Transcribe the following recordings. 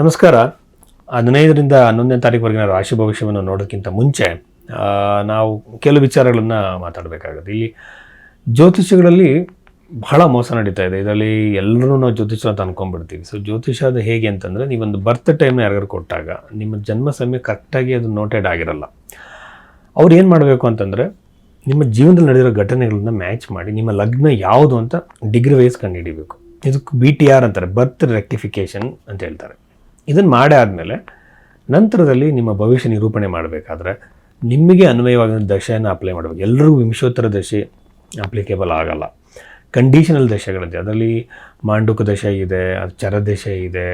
ನಮಸ್ಕಾರ. 15ರಿಂದ 11ನೇ ತಾರೀಕುವರೆಗಿನ ರಾಶಿ ಭವಿಷ್ಯವನ್ನು ನೋಡೋಕ್ಕಿಂತ ಮುಂಚೆ ನಾವು ಕೆಲವು ವಿಚಾರಗಳನ್ನು ಮಾತಾಡಬೇಕಾಗುತ್ತೆ. ಇಲ್ಲಿ ಜ್ಯೋತಿಷ್ಯಗಳಲ್ಲಿ ಬಹಳ ಮೋಸ ನಡೀತಾ ಇದೆ. ಇದರಲ್ಲಿ ಎಲ್ಲರೂ ನಾವು ಜ್ಯೋತಿಷ್ಯ ಅಂತ ಅಂದ್ಕೊಂಡ್ಬಿಡ್ತೀವಿ. ಸೊ ಜ್ಯೋತಿಷ್ಯ ಅದು ಹೇಗೆ ಅಂತಂದರೆ, ನೀವೊಂದು ಬರ್ತ್ ಟೈಮ್ನ ಯಾರಿಗಾರು ಕೊಟ್ಟಾಗ ನಿಮ್ಮ ಜನ್ಮ ಸಮಯ ಕರೆಕ್ಟಾಗಿ ಅದು ನೋಟೆಡ್ ಆಗಿರಲ್ಲ. ಅವ್ರು ಏನು ಮಾಡಬೇಕು ಅಂತಂದರೆ, ನಿಮ್ಮ ಜೀವನದಲ್ಲಿ ನಡೆದಿರೋ ಘಟನೆಗಳನ್ನ ಮ್ಯಾಚ್ ಮಾಡಿ ನಿಮ್ಮ ಲಗ್ನ ಯಾವುದು ಅಂತ ಡಿಗ್ರಿ ವೈಸ್ ಕಂಡುಹಿಡಿಬೇಕು. ಇದಕ್ಕೆ BTR ಅಂತಾರೆ, ಬರ್ತ್ ರೆಕ್ಟಿಫಿಕೇಷನ್ ಅಂತ ಹೇಳ್ತಾರೆ. ಇದನ್ನು ಮಾಡೇ ಆದಮೇಲೆ ನಂತರದಲ್ಲಿ ನಿಮ್ಮ ಭವಿಷ್ಯ ನಿರೂಪಣೆ ಮಾಡಬೇಕಾದ್ರೆ ನಿಮಗೆ ಅನ್ವಯವಾಗಿರೋ ದಶೆಯನ್ನು ಅಪ್ಲೈ ಮಾಡಬೇಕು. ಎಲ್ಲರಿಗೂ ವಿಂಶೋತ್ತರ ದಶೆ ಅಪ್ಲಿಕೇಬಲ್ ಆಗಲ್ಲ. ಕಂಡೀಷನಲ್ ದಶೆಗಳಿದೆ. ಅದರಲ್ಲಿ ಮಾಂಡುಕ ದಶೆ ಇದೆ, ಚರ ದಶೆ ಇದೆ,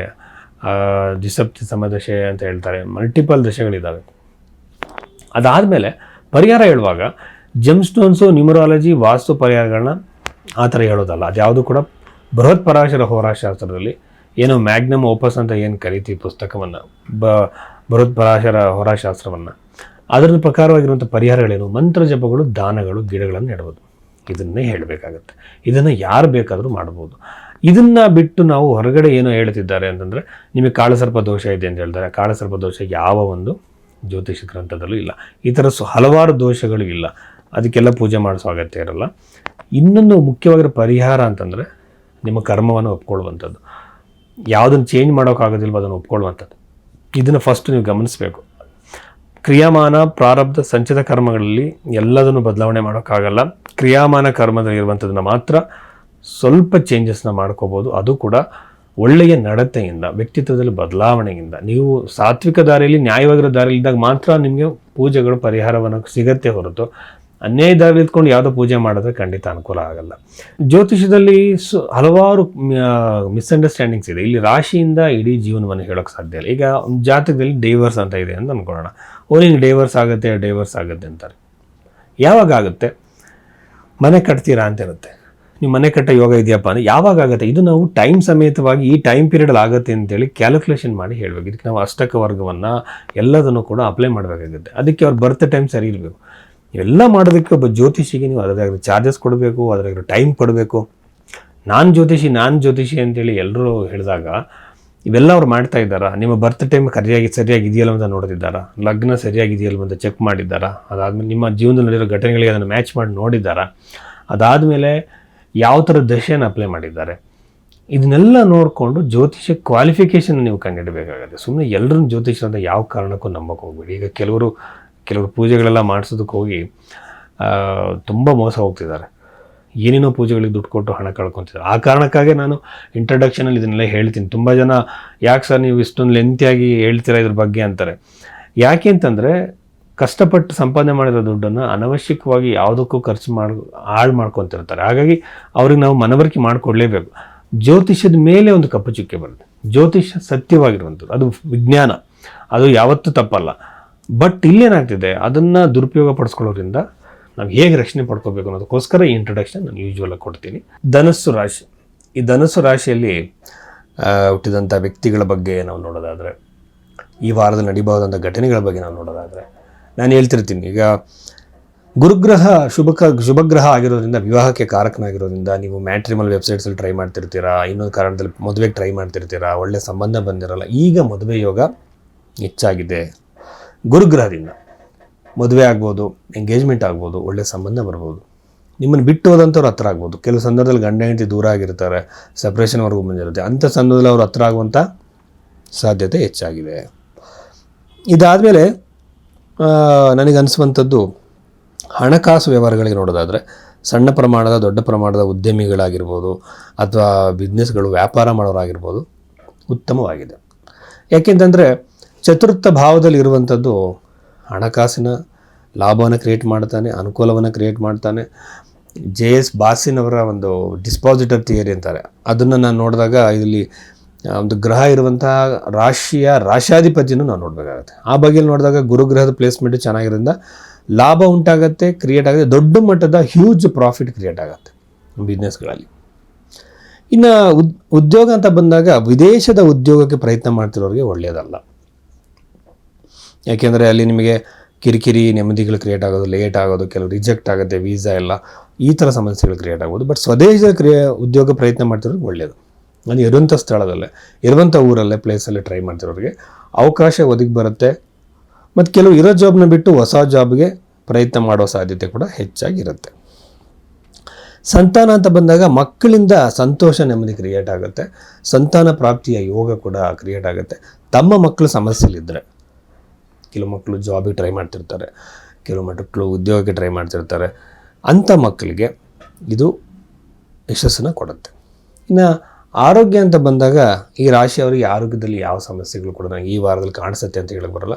ದ್ವಿಸಪ್ತಿ ಸಮದಶೆ ಅಂತ ಹೇಳ್ತಾರೆ, ಮಲ್ಟಿಪಲ್ ದಶೆಗಳಿದ್ದಾವೆ. ಅದಾದಮೇಲೆ ಪರಿಹಾರ ಹೇಳುವಾಗ ಜೆಮ್ ಸ್ಟೋನ್ಸು, ನ್ಯೂಮರಾಲಜಿ, ವಾಸ್ತು ಪರಿಹಾರಗಳನ್ನ ಆ ಥರ ಹೇಳೋದಲ್ಲ. ಅದ್ಯಾವುದು ಕೂಡ ಬೃಹತ್ ಪರಾಶರ ಹೋರಾಶಾಸ್ತ್ರದಲ್ಲಿ ಏನೋ ಮ್ಯಾಗ್ನಮ್ ಓಪಸ್ ಅಂತ ಏನು ಕರಿತೀವಿ ಪುಸ್ತಕವನ್ನು, ಬೃಹತ್ ಪರಾಶರ ಹೋರಾಶಾಸ್ತ್ರವನ್ನು, ಅದರ ಪ್ರಕಾರವಾಗಿರುವಂಥ ಪರಿಹಾರಗಳೇನು, ಮಂತ್ರ ಜಪಗಳು, ದಾನಗಳು, ಗಿಡಗಳನ್ನು ನೆಡ್ಬೋದು. ಇದನ್ನೇ ಹೇಳಬೇಕಾಗತ್ತೆ. ಇದನ್ನು ಯಾರು ಬೇಕಾದರೂ ಮಾಡ್ಬೋದು. ಇದನ್ನು ಬಿಟ್ಟು ನಾವು ಹೊರಗಡೆ ಏನೋ ಹೇಳ್ತಿದ್ದಾರೆ ಅಂತಂದರೆ, ನಿಮಗೆ ಕಾಳಸರ್ಪ ದೋಷ ಇದೆ ಅಂತ ಹೇಳ್ತಾರೆ. ಕಾಳಸರ್ಪ ದೋಷ ಯಾವ ಒಂದು ಜ್ಯೋತಿಷ ಗ್ರಂಥದಲ್ಲೂ ಇಲ್ಲ. ಈ ಥರ ಹಲವಾರು ದೋಷಗಳು ಇಲ್ಲ. ಅದಕ್ಕೆಲ್ಲ ಪೂಜೆ ಮಾಡಿಸೋ ಅಗತ್ಯ ಇರಲ್ಲ. ಇನ್ನೊಂದು ಮುಖ್ಯವಾಗಿರೋ ಪರಿಹಾರ ಅಂತಂದರೆ, ನಿಮ್ಮ ಕರ್ಮವನ್ನು ಒಪ್ಕೊಳ್ಳುವಂಥದ್ದು. ಯಾವುದನ್ನು ಚೇಂಜ್ ಮಾಡೋಕ್ಕಾಗೋದಿಲ್ವೋ ಅದನ್ನು ಒಪ್ಕೊಳ್ಳುವಂಥದ್ದು. ಇದನ್ನು ಫಸ್ಟ್ ನೀವು ಗಮನಿಸಬೇಕು. ಕ್ರಿಯಾಮಾನ, ಪ್ರಾರಬ್ಧ, ಸಂಚಿತ ಕರ್ಮಗಳಲ್ಲಿ ಎಲ್ಲದನ್ನು ಬದಲಾವಣೆ ಮಾಡೋಕ್ಕಾಗಲ್ಲ. ಕ್ರಿಯಾಮಾನ ಕರ್ಮದಲ್ಲಿ ಇರುವಂಥದ್ದನ್ನು ಮಾತ್ರ ಸ್ವಲ್ಪ ಚೇಂಜಸ್ನ ಮಾಡ್ಕೋಬೋದು. ಅದು ಕೂಡ ಒಳ್ಳೆಯ ನಡತೆಯಿಂದ, ವ್ಯಕ್ತಿತ್ವದಲ್ಲಿ ಬದಲಾವಣೆಯಿಂದ. ನೀವು ಸಾತ್ವಿಕ ದಾರಿಯಲ್ಲಿ, ನ್ಯಾಯವಾಗಿರೋ ದಾರಿಯಲ್ಲಿ ಇದ್ದಾಗ ಮಾತ್ರ ನಿಮಗೆ ಪೂಜೆಗಳು ಪರಿಹಾರವನ್ನು ಸಿಗತ್ತೆ ಹೊರತು ಅನ್ಯಾಯ ದಾರಿಯಲ್ಲಿ ಇದ್ಕೊಂಡು ಯಾವುದೋ ಪೂಜೆ ಮಾಡಿದ್ರೆ ಖಂಡಿತ ಅನುಕೂಲ ಆಗಲ್ಲ. ಜ್ಯೋತಿಷದಲ್ಲಿ ಹಲವಾರು ಮಿಸ್ಅಂಡರ್ಸ್ಟ್ಯಾಂಡಿಂಗ್ಸ್ ಇದೆ. ಇಲ್ಲಿ ರಾಶಿಯಿಂದ ಇಡೀ ಜೀವನವನ್ನು ಹೇಳೋಕ್ಕೆ ಸಾಧ್ಯ ಇಲ್ಲ. ಈಗ ಜಾತಕದಲ್ಲಿ ಡೈವರ್ಸ್ ಅಂತ ಇದೆ ಅಂತ ಅಂದ್ಕೊಳ್ಳೋಣ. ನಿಂಗೆ ಡೈವರ್ಸ್ ಆಗುತ್ತೆ ಅಂತಾರೆ. ಯಾವಾಗ ಆಗುತ್ತೆ? ಮನೆ ಕಟ್ತೀರಾ ಅಂತ ಇರುತ್ತೆ. ನೀವು ಮನೆ ಕಟ್ಟ ಯೋಗ ಇದೆಯಪ್ಪ ಅಂದರೆ ಯಾವಾಗ ಆಗುತ್ತೆ? ಇದು ನಾವು ಟೈಮ್ ಸಮೇತವಾಗಿ ಈ ಟೈಮ್ ಪೀರಿಯಡಲ್ಲಿ ಆಗುತ್ತೆ ಅಂತೇಳಿ ಕ್ಯಾಲ್ಕುಲೇಷನ್ ಮಾಡಿ ಹೇಳಬೇಕು. ಇದಕ್ಕೆ ನಾವು ಅಷ್ಟಕ ವರ್ಗವನ್ನು ಎಲ್ಲದನ್ನು ಕೂಡ ಅಪ್ಲೈ ಮಾಡಬೇಕಾಗುತ್ತೆ. ಅದಕ್ಕೆ ಅವ್ರ ಬರ್ತ್ ಟೈಮ್ ಸರಿ ಇರಬೇಕು. ಇವೆಲ್ಲ ಮಾಡೋದಕ್ಕೆ ಒಬ್ಬ ಜ್ಯೋತಿಷಿಗೆ ನೀವು ಅದರಾಗಿರೋ ಚಾರ್ಜಸ್ ಕೊಡಬೇಕು, ಅದರಾಗಿರೋ ಟೈಮ್ ಕೊಡಬೇಕು. ನಾನು ಜ್ಯೋತಿಷಿ ಅಂತೇಳಿ ಎಲ್ಲರೂ ಹೇಳಿದಾಗ ಇವೆಲ್ಲ ಅವ್ರು ಮಾಡ್ತಾ ಇದ್ದಾರಾ? ನಿಮ್ಮ ಬರ್ತ್ ಟೈಮ್ ಸರಿಯಾಗಿ ಇದೆಯಲ್ಲ ಅಂತ ನೋಡ್ತಿದ್ದಾರಾ? ಲಗ್ನ ಸರಿಯಾಗಿದೆಯಲ್ಲ ಅಂತ ಚೆಕ್ ಮಾಡಿದ್ದಾರಾ? ಅದಾದಮೇಲೆ ನಿಮ್ಮ ಜೀವನದಲ್ಲಿ ನಡೆದಿರೋ ಘಟನೆಗಳಿಗೆ ಅದನ್ನು ಮ್ಯಾಚ್ ಮಾಡಿ ನೋಡಿದ್ದಾರಾ? ಅದಾದಮೇಲೆ ಯಾವ ಥರ ದಶೆಯನ್ನು ಅಪ್ಲೈ ಮಾಡಿದ್ದಾರೆ? ಇದನ್ನೆಲ್ಲ ನೋಡಿಕೊಂಡು ಜ್ಯೋತಿಷ ಕ್ವಾಲಿಫಿಕೇಷನ್ ನೀವು ಕಂಡುಹಿಡಬೇಕಾಗುತ್ತೆ. ಸುಮ್ಮನೆ ಎಲ್ಲರನ್ನ ಜ್ಯೋತಿಷ ಅಂತ ಯಾವ ಕಾರಣಕ್ಕೂ ನಂಬಕ್ಕೆ ಹೋಗ್ಬೇಡಿ. ಈಗ ಕೆಲವರು ಪೂಜೆಗಳೆಲ್ಲ ಮಾಡಿಸೋದಕ್ಕೆ ಹೋಗಿ ತುಂಬ ಮೋಸ ಹೋಗ್ತಿದ್ದಾರೆ. ಏನೇನೋ ಪೂಜೆಗಳಿಗೆ ದುಡ್ಡು ಕೊಟ್ಟು ಹಣ ಕಳ್ಕೊತಿದ್ದಾರೆ. ಆ ಕಾರಣಕ್ಕಾಗಿ ನಾನು ಇಂಟ್ರಡಕ್ಷನಲ್ಲಿ ಇದನ್ನೆಲ್ಲ ಹೇಳ್ತೀನಿ. ತುಂಬ ಜನ ಯಾಕೆ ಸರ್ ನೀವು ಇಷ್ಟೊಂದು ಲೆಂತಿಯಾಗಿ ಹೇಳ್ತೀರಾ ಇದ್ರ ಬಗ್ಗೆ ಅಂತಾರೆ. ಯಾಕೆ ಅಂತಂದರೆ, ಕಷ್ಟಪಟ್ಟು ಸಂಪಾದನೆ ಮಾಡಿರೋ ದುಡ್ಡನ್ನು ಅನವಶ್ಯಕವಾಗಿ ಯಾವುದಕ್ಕೂ ಖರ್ಚು ಹಾಳು ಮಾಡ್ಕೊತಿರ್ತಾರೆ. ಹಾಗಾಗಿ ಅವ್ರಿಗೆ ನಾವು ಮನವರಿಕೆ ಮಾಡಿಕೊಡ್ಲೇಬೇಕು. ಜ್ಯೋತಿಷ್ಯದ ಮೇಲೆ ಒಂದು ಕಪ್ಪು ಚುಕ್ಕೆ ಬರುತ್ತೆ. ಜ್ಯೋತಿಷ್ಯ ಸತ್ಯವಾಗಿರುವಂಥದ್ದು, ಅದು ವಿಜ್ಞಾನ, ಅದು ಯಾವತ್ತೂ ತಪ್ಪಲ್ಲ. ಬಟ್ ಇಲ್ಲೇನಾಗ್ತಿದೆ, ಅದನ್ನು ದುರುಪಯೋಗ ಪಡಿಸ್ಕೊಳ್ಳೋದ್ರಿಂದ ನಾವು ಹೇಗೆ ರಕ್ಷಣೆ ಪಡ್ಕೋಬೇಕು ಅನ್ನೋದಕ್ಕೋಸ್ಕರ ಈ ಇಂಟ್ರೊಡಕ್ಷನ್ ನಾನು ಯೂಶ್ವಲಾಗಿ ಕೊಡ್ತೀನಿ. ಧನಸ್ಸು ರಾಶಿ. ಈ ಧನಸ್ಸು ರಾಶಿಯಲ್ಲಿ ಹುಟ್ಟಿದಂಥ ವ್ಯಕ್ತಿಗಳ ಬಗ್ಗೆ ನಾವು ನೋಡೋದಾದರೆ, ಈ ವಾರದಲ್ಲಿ ನಡಿಬಹುದಂಥ ಘಟನೆಗಳ ಬಗ್ಗೆ ನಾವು ನೋಡೋದಾದರೆ, ನಾನು ಹೇಳ್ತಿರ್ತೀನಿ, ಈಗ ಗುರುಗ್ರಹ ಶುಭಗ್ರಹ ಆಗಿರೋದ್ರಿಂದ, ವಿವಾಹಕ್ಕೆ ಕಾರಕನಾಗಿರೋದ್ರಿಂದ ನೀವು ಮ್ಯಾಟ್ರಿಮಲ್ ವೆಬ್ಸೈಟ್ಸಲ್ಲಿ ಟ್ರೈ ಮಾಡ್ತಿರ್ತೀರಾ, ಇನ್ನೊಂದು ಕಾರಣದಲ್ಲಿ ಮದುವೆಗೆ ಟ್ರೈ ಮಾಡ್ತಿರ್ತೀರಾ, ಒಳ್ಳೆಯ ಸಂಬಂಧ ಬಂದಿರಲ್ಲ. ಈಗ ಮದುವೆ ಯೋಗ ಹೆಚ್ಚಾಗಿದೆ. ಗುರುಗ್ರಹದಿಂದ ಮದುವೆ ಆಗ್ಬೋದು, ಎಂಗೇಜ್ಮೆಂಟ್ ಆಗ್ಬೋದು, ಒಳ್ಳೆಯ ಸಂಬಂಧ ಬರ್ಬೋದು. ನಿಮ್ಮನ್ನು ಬಿಟ್ಟು ಹೋದಂಥವ್ರು ಹತ್ರ ಆಗ್ಬೋದು. ಕೆಲವು ಸಂದರ್ಭದಲ್ಲಿ ಗಂಡ ಹೆಂಡತಿ ದೂರ ಆಗಿರ್ತಾರೆ, ಸಪ್ರೇಷನ್ವರೆಗೂ ಬಂದಿರುತ್ತೆ. ಅಂಥ ಸಂದರ್ಭದಲ್ಲಿ ಅವರು ಹತ್ರ ಆಗುವಂಥ ಸಾಧ್ಯತೆ ಹೆಚ್ಚಾಗಿದೆ. ಇದಾದಮೇಲೆ ನನಗನ್ನಿಸುವಂಥದ್ದು, ಹಣಕಾಸು ವ್ಯವಹಾರಗಳಿಗೆ ನೋಡೋದಾದರೆ, ಸಣ್ಣ ಪ್ರಮಾಣದ, ದೊಡ್ಡ ಪ್ರಮಾಣದ ಉದ್ಯಮಿಗಳಾಗಿರ್ಬೋದು ಅಥವಾ ಬಿಸ್ನೆಸ್ಗಳು, ವ್ಯಾಪಾರ ಮಾಡೋರಾಗಿರ್ಬೋದು, ಉತ್ತಮವಾಗಿದೆ. ಯಾಕೆಂತಂದರೆ ಚತುರ್ಥ ಭಾವದಲ್ಲಿ ಇರುವಂಥದ್ದು ಹಣಕಾಸಿನ ಲಾಭವನ್ನು ಕ್ರಿಯೇಟ್ ಮಾಡ್ತಾನೆ, ಅನುಕೂಲವನ್ನು ಕ್ರಿಯೇಟ್ ಮಾಡ್ತಾನೆ. JS ಬಾಸಿನವರ ಒಂದು ಡಿಸ್ಪಾಸಿಟರ್ ಥಿಯರಿ ಅಂತಾರೆ, ಅದನ್ನು ನಾನು ನೋಡಿದಾಗ ಇಲ್ಲಿ ಒಂದು ಗ್ರಹ ಇರುವಂತಹ ರಾಶ್ಯಾಧಿಪತಿಯನ್ನು ನಾವು ನೋಡಬೇಕಾಗತ್ತೆ. ಆ ಬಗೆಯಲ್ಲಿ ನೋಡಿದಾಗ ಗುರುಗ್ರಹದ ಪ್ಲೇಸ್ಮೆಂಟು ಚೆನ್ನಾಗಿರೋದ್ರಿಂದ ಲಾಭ ಉಂಟಾಗತ್ತೆ, ಕ್ರಿಯೇಟ್ ಆಗುತ್ತೆ, ದೊಡ್ಡ ಮಟ್ಟದ ಹ್ಯೂಜ್ ಪ್ರಾಫಿಟ್ ಕ್ರಿಯೇಟ್ ಆಗುತ್ತೆ ಬಿಸ್ನೆಸ್ಗಳಲ್ಲಿ. ಇನ್ನು ಉದ್ಯೋಗ ಅಂತ ಬಂದಾಗ, ವಿದೇಶದ ಉದ್ಯೋಗಕ್ಕೆ ಪ್ರಯತ್ನ ಮಾಡ್ತಿರೋರಿಗೆ ಒಳ್ಳೆಯದಲ್ಲ. ಯಾಕೆಂದರೆ ಅಲ್ಲಿ ನಿಮಗೆ ಕಿರಿಕಿರಿ, ನೆಮ್ಮದಿಗಳು ಕ್ರಿಯೇಟ್ ಆಗೋದು, ಲೇಟ್ ಆಗೋದು, ಕೆಲವು ರಿಜೆಕ್ಟ್ ಆಗುತ್ತೆ, ವೀಸಾ ಎಲ್ಲ, ಈ ಥರ ಸಮಸ್ಯೆಗಳು ಕ್ರಿಯೇಟ್ ಆಗ್ಬೋದು. ಬಟ್ ಸ್ವದೇಶದ ಉದ್ಯೋಗ ಪ್ರಯತ್ನ ಮಾಡ್ತಿರೋದು ಒಳ್ಳೆಯದು. ನಾನು ಇರುವಂಥ ಸ್ಥಳದಲ್ಲೇ ಇರುವಂಥ ಊರಲ್ಲೇ ಪ್ಲೇಸಲ್ಲೇ ಟ್ರೈ ಮಾಡ್ತಿರೋರಿಗೆ ಅವಕಾಶ ಒದಗಿ ಬರುತ್ತೆ. ಮತ್ತು ಕೆಲವು ಇರೋ ಜಾಬ್ನ ಬಿಟ್ಟು ಹೊಸ ಜಾಬ್ಗೆ ಪ್ರಯತ್ನ ಮಾಡೋ ಸಾಧ್ಯತೆ ಕೂಡ ಹೆಚ್ಚಾಗಿರುತ್ತೆ. ಸಂತಾನ ಅಂತ ಬಂದಾಗ ಮಕ್ಕಳಿಂದ ಸಂತೋಷ ನೆಮ್ಮದಿ ಕ್ರಿಯೇಟ್ ಆಗುತ್ತೆ. ಸಂತಾನ ಪ್ರಾಪ್ತಿಯ ಯೋಗ ಕೂಡ ಕ್ರಿಯೇಟ್ ಆಗುತ್ತೆ. ತಮ್ಮ ಮಕ್ಕಳು ಸಮಸ್ಯೆಲಿದ್ದರೆ, ಕೆಲವು ಮಕ್ಕಳು ಜಾಬಿಗೆ ಟ್ರೈ ಮಾಡ್ತಿರ್ತಾರೆ, ಕೆಲವು ಮಕ್ಕಳು ಉದ್ಯೋಗಕ್ಕೆ ಟ್ರೈ ಮಾಡ್ತಿರ್ತಾರೆ, ಅಂಥ ಮಕ್ಕಳಿಗೆ ಇದು ಯಶಸ್ಸನ್ನು ಕೊಡುತ್ತೆ. ಇನ್ನು ಆರೋಗ್ಯ ಅಂತ ಬಂದಾಗ ಈ ರಾಶಿಯವರಿಗೆ ಆರೋಗ್ಯದಲ್ಲಿ ಯಾವ ಸಮಸ್ಯೆಗಳು ಕೂಡ ನನಗೆ ಈ ವಾರದಲ್ಲಿ ಕಾಣಿಸುತ್ತೆ ಅಂತ ಹೇಳಕ್ಕೆ ಬರಲ್ಲ.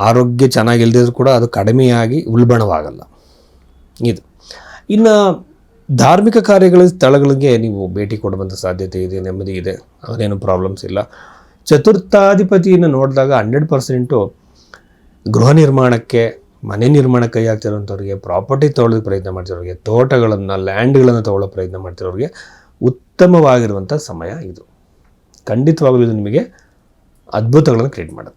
ಆರೋಗ್ಯ ಚೆನ್ನಾಗಿಲ್ದಿದ್ರು ಕೂಡ ಅದು ಕಡಿಮೆಯಾಗಿ ಉಲ್ಬಣವಾಗಲ್ಲ ಇದು. ಇನ್ನು ಧಾರ್ಮಿಕ ಕಾರ್ಯಗಳ ಸ್ಥಳಗಳಿಗೆ ನೀವು ಭೇಟಿ ಕೊಡುವಂಥ ಸಾಧ್ಯತೆ ಇದೆ, ನೆಮ್ಮದಿ ಇದೆ, ಅದೇನು ಪ್ರಾಬ್ಲಮ್ಸ್ ಇಲ್ಲ. ಚತುರ್ಥಾಧಿಪತಿಯನ್ನು ನೋಡಿದಾಗ 100% ಗೃಹ ನಿರ್ಮಾಣಕ್ಕೆ, ಮನೆ ನಿರ್ಮಾಣಕ್ಕೆ ಕೈ ಹಾಕ್ತಿರೋಂಥವ್ರಿಗೆ, ಪ್ರಾಪರ್ಟಿ ತೊಗೊಳ್ಳೋದಕ್ಕೆ ಪ್ರಯತ್ನ ಮಾಡ್ತಿರೋರಿಗೆ, ತೋಟಗಳನ್ನು, ಲ್ಯಾಂಡ್ಗಳನ್ನು ತೊಗೊಳ್ಳೋ ಪ್ರಯತ್ನ ಮಾಡ್ತಿರೋರಿಗೆ ಉತ್ತಮವಾಗಿರುವಂಥ ಸಮಯ ಇದು. ಖಂಡಿತವಾಗಲೂ ಇದು ನಿಮಗೆ ಅದ್ಭುತಗಳನ್ನು ಕ್ರಿಯೇಟ್ ಮಾಡುತ್ತೆ.